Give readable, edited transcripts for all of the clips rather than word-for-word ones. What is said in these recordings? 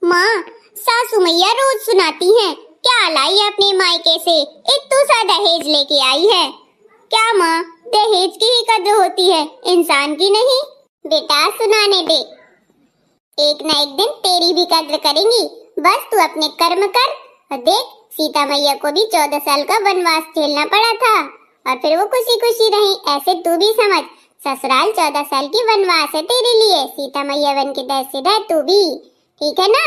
माँ, सासू मैया रोज सुनाती हैं, क्या लाई है अपने मायके से, इतना सा दहेज लेके आई है। क्या माँ, दहेज की ही कद्र होती है, इंसान की नहीं। बेटा सुनाने दे, एक न एक दिन तेरी भी कद्र करेंगी। बस तू अपने कर्म कर। और देख, सीता मैया को भी 14 साल का वनवास झेलना पड़ा था और फिर वो खुशी खुशी रही। ऐसे तू भी समझ, ससुराल 14 साल की वनवास है तेरे लिए। सीता मैया बन के दस से रह तू भी, ठीक है ना?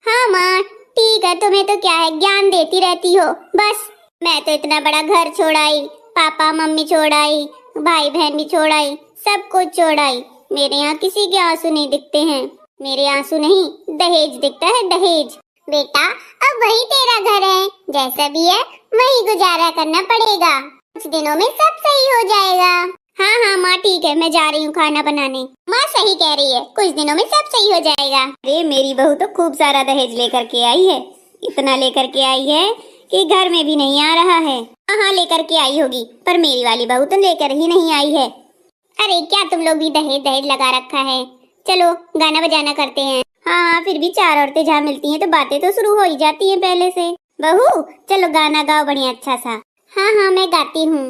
हाँ माँ ठीक है, तुम्हें तो क्या है, ज्ञान देती रहती हो बस। मैं तो इतना बड़ा घर छोड़ाई, पापा मम्मी छोड़ाई, भाई बहन भी छोड़ाई, सब कुछ छोड़ाई। मेरे यहाँ किसी के आंसू नहीं दिखते हैं। मेरे आंसू नहीं, दहेज दिखता है, दहेज। बेटा अब वही तेरा घर है, जैसा भी है वही गुजारा करना पड़ेगा। कुछ दिनों में सब सही हो जाएगा। हाँ हाँ माँ ठीक है, मैं जा रही हूँ खाना बनाने। माँ सही कह रही है, कुछ दिनों में सब सही हो जाएगा। अरे मेरी बहू तो खूब सारा दहेज लेकर के आई है, इतना लेकर के आई है कि घर में भी नहीं आ रहा है। हाँ हाँ लेकर के आई होगी, पर मेरी वाली बहू तो लेकर ही नहीं आई है। अरे क्या तुम लोग भी दहेज दहेज लगा रखा है। चलो गाना बजाना करते हैं। हाँ फिर भी 4 औरतें जहाँ मिलती हैं तो बातें तो शुरू हो ही जाती हैं पहले से। बहू चलो गाना गाओ बढ़िया अच्छा सा। हाँ हाँ मैं गाती हूँ।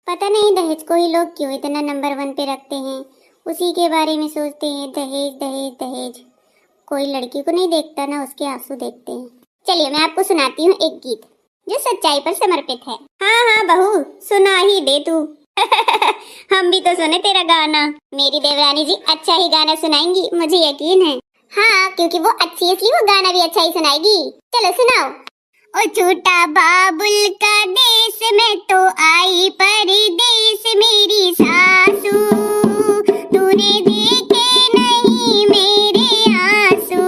पता नहीं दहेज को ही लोग क्यों इतना नंबर 1 पे रखते हैं, उसी के बारे में सोचते हैं, दहेज दहेज दहेज। कोई लड़की को नहीं देखता ना उसके आंसू देखते हैं। चलिए मैं आपको सुनाती हूँ एक गीत जो सच्चाई पर समर्पित है। हाँ हाँ बहू सुना ही दे तू। हम भी तो सुने तेरा गाना। मेरी देवरानी जी अच्छा ही गाना सुनाएंगी, मुझे यकीन है। हाँ क्योंकि वो अच्छी है इसलिए वो गाना भी अच्छा ही सुनाएगी। चलो सुनाओ। ओ छोटा बाबुल का देश में तो आई परदेश मेरी सासू, तूने देखे नहीं मेरे आंसू,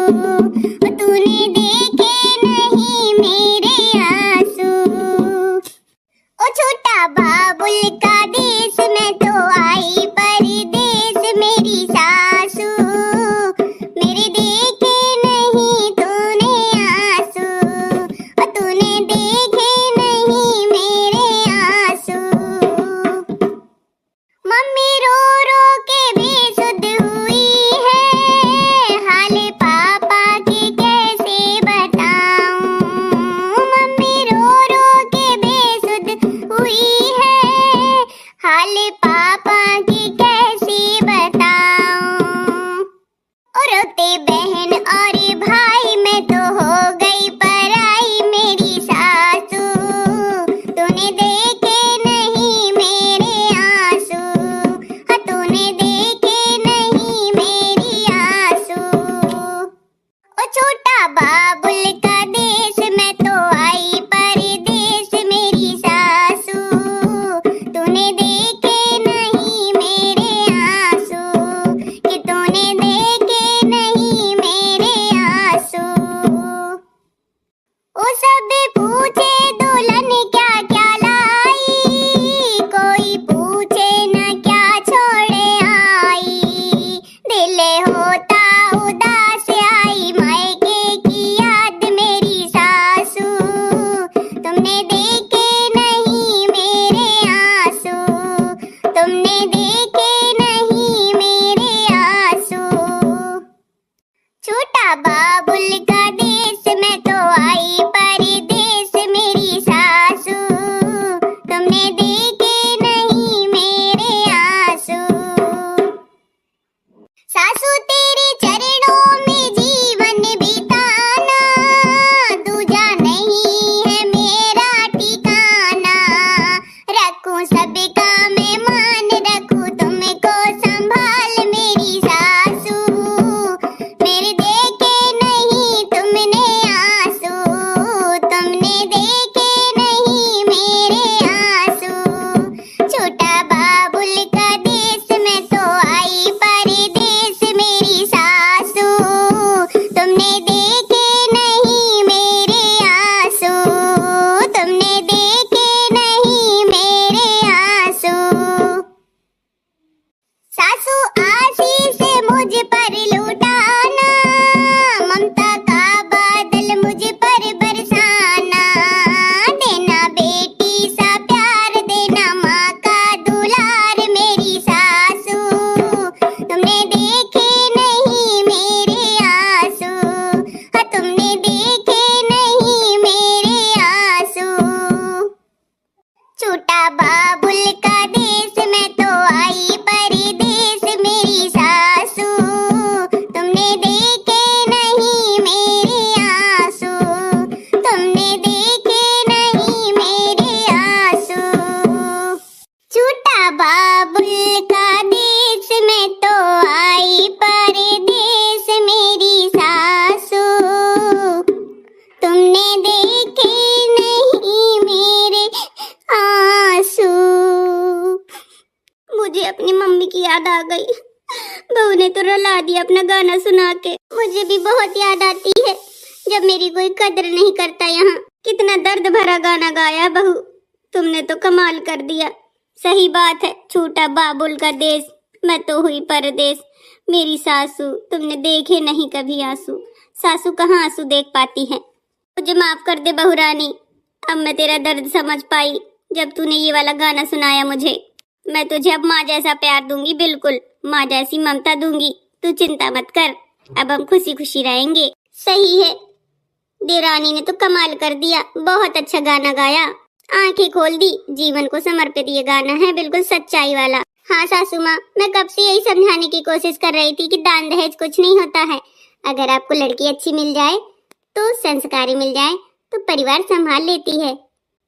तूने देखे नहीं मेरे आंसू। ओ छोटा बाबुल का देश में तो आई परदेश मेरी सासू, मेरे देखे नहीं तूने आंसू, और तूने देखे नहीं मेरे आंसू। मम्मी रो रो के बेसुध हुई है, हाल पापा की कैसे बताऊं। मम्मी रो रो के बेसुध हुई है, हाल पापा की कैसे बताऊं। और रोते बहन और भाई में तो हो गई पराई मेरी सासू, तूने देखे नहीं मेरे आंसू, हाँ तूने देखे नहीं मेरी आंसू। ओ छोटा बाबुल का देश में तो आई परदेश मेरी सासू, तूने देखे नहीं मेरे आंसू, कि तूने देखे नहीं मेरे आंसू। ओ सब पूछे दुल्हन क्या क्या लाई, कोई पूछे न क्या छोड़े आई। दिल होता उदास आई मायके की याद मेरी सासू, तुमने देखे नहीं मेरे आंसू, तुमने देखे नहीं मेरे आंसू। छोटा बाबुल का देश में तो आई परदेश मेरी सासू, तुमने देखे नहीं मेरे आंसू। सासू तेरे चरणों में जीवन बिताना, दूजा नहीं है मेरा ठिकाना। रखूं सबका मैं मान, रखूं तुमको संभाल मेरी सासू, मेरे देखे नहीं तुम गई। बहू ने तो रुला दिया अपना गाना सुना के। मुझे भी बहुत याद आती है जब मेरी कोई कदर नहीं करता। यहाँ कितना दर्द भरा गाना गाया बहू, तुमने तो कमाल कर दिया। सही बात है, छूटा बाबुल का देश, मैं तो हुई परदेश। मेरी सासू, तुमने देखे नहीं कभी आंसू, सासू कहाँ आंसू देख पाती है। मुझे माफ कर दे बहू रानी, अब मैं तेरा दर्द समझ पाई जब तूने ये वाला गाना सुनाया मुझे। मैं तुझे अब माँ जैसा प्यार दूंगी, बिल्कुल माँ जैसी ममता दूंगी, तू चिंता मत कर, अब हम खुशी खुशी रहेंगे। सही है, देरानी ने तो कमाल कर दिया, बहुत अच्छा गाना गाया, आंखें खोल दी। जीवन को समर्पित ये गाना है, बिल्कुल सच्चाई वाला। हाँ सासू माँ, मैं कब से यही समझाने की कोशिश कर रही थी कि दान दहेज कुछ नहीं होता है। अगर आपको लड़की अच्छी मिल जाए, तो संस्कारी मिल जाए, तो परिवार संभाल लेती है,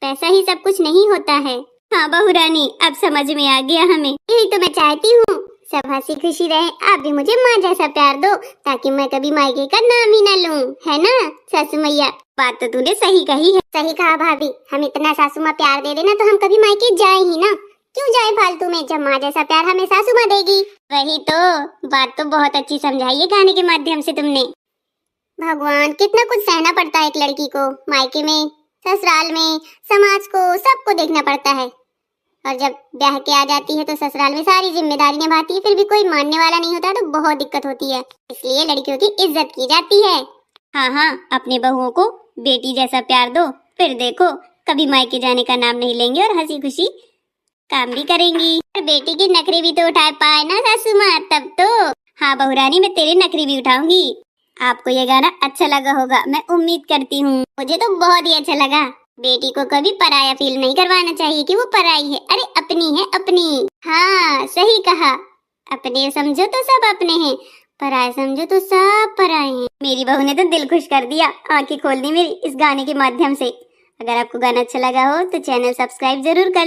पैसा ही सब कुछ नहीं होता है। हाँ बहू रानी, अब समझ में आ गया हमें। यही तो मैं चाहती हूँ, सब हंसी खुशी रहे। आप भी मुझे माँ जैसा प्यार दो, ताकि मैं कभी मायके का नाम ही न लूं, है ना सासू मैया? बात तो तूने सही कही है। सही कहा भाभी, हम इतना सासू माँ प्यार दे देना तो हम कभी मायके जाए ही ना, क्यों जाए फालतू में, जब माँ जैसा प्यार हमें सासू माँ देगी। वही तो बात तो बहुत अच्छी समझाई है गाने के माध्यम से तुमने। भगवान, कितना कुछ सहना पड़ता है एक लड़की को, मायके में, ससुराल में, समाज को, सबको देखना पड़ता है। और जब ब्याह के आ जाती है तो ससुराल में सारी जिम्मेदारी निभाती है, फिर भी कोई मानने वाला नहीं होता तो बहुत दिक्कत होती है। इसलिए लड़कियों की इज्जत की जाती है। हाँ हाँ, अपने बहुओं को बेटी जैसा प्यार दो, फिर देखो कभी मायके जाने का नाम नहीं लेंगे और हंसी खुशी काम भी करेंगी। और बेटी की नखरी भी तो उठा पाए ना सासू माँ, तब तो। हाँ बहू रानी, मैं तेरी नखरी भी उठाऊंगी। आपको ये गाना अच्छा लगा होगा, मैं उम्मीद करती हूँ। मुझे तो बहुत ही अच्छा लगा। बेटी को कभी पराया फील नहीं करवाना चाहिए कि वो पराई है, अरे अपनी है, अपनी। हाँ सही कहा, अपने समझो तो सब अपने हैं, पराया समझो तो सब पराए हैं। मेरी बहू ने तो दिल खुश कर दिया, आंखें खोल दी मेरी इस गाने के माध्यम से। अगर आपको गाना अच्छा लगा हो तो चैनल सब्सक्राइब जरूर कर